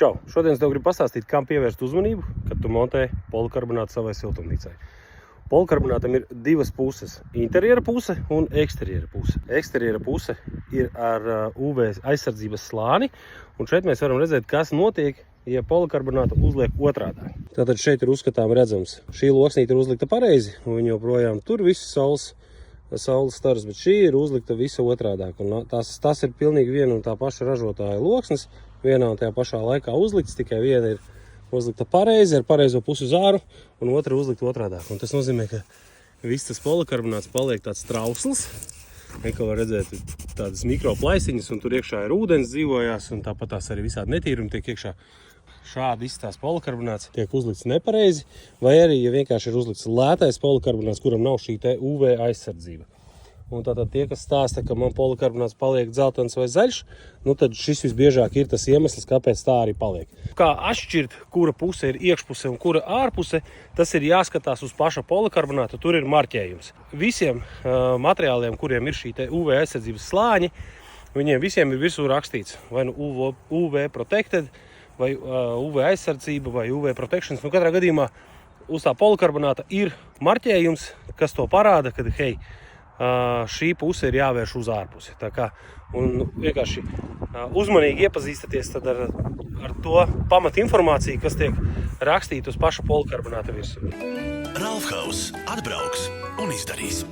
Čau! Šodien es tev gribu pastāstīt, kam pievērst uzmanību, kad tu montē polikarbonātu savai siltumnīcai. Polikarbonātam ir divas puses – interjera puse un eksterjera puse. Eksterjera puse ir ar UV aizsardzības slāni, un šeit mēs varam redzēt, kas notiek, ja polikarbonātu uzliek otrādā. Tātad šeit ir uzskatām redzams. Šī loksnīte ir uzlikta pareizi, un viņa joprojām tur viss saules stars, bet šī ir uzlikta visa otrādāk. Un tas ir pilnīgi viena un tā paša ražotāja loksnes, vienā un tajā pašā laikā uzlikts, tikai viena ir uzlikta pareizi, ar pareizo pusi uz āru, un otra uzlikta otrādāk. Un tas nozīmē, ka viss tas polikarbonāts paliek tāds trausls, kā var redzēt tādas mikroplaisiņas, un tur iekšā ir ūdens dzīvojās, un tāpat tās arī visādi netīrumi tiek iekšā. Šādi izstās polikarbonāts tiek uzlikts nepareizi, vai arī, ja vienkārši ir uzlikts lētais polikarbonāts, kuram nav šī te UV aizsardzība. Un tātad tie, kas stāsta, ka man polikarbonāts paliek dzeltens vai zaļš, nu tad šis visbiežāk ir tas iemesls, kāpēc tā arī paliek. Kā atšķirt, kura puse ir iekšpuse un kura ārpuse, tas ir jāskatās uz paša polikarbonāta, tur ir marķējums. Visiem materiāliem, kuriem ir šī te UV aizsardzības slāņi, viņiem visiem ir virsū rakstīts vai nu UV protected, vai UV aizsardzība, vai UV protections. Nu, katrā gadījumā uz tā polikarbonāta ir marķējums, kas to parāda, kad, hei, šī puse ir jāvērš uz ārpusi. Tā kā, un vienkārši uzmanīgi iepazīstaties tad ar to pamat informāciju, kas tiek rakstīta uz paša polikarbonāta virsū. Ralfhaus atbrauks un izdarīs.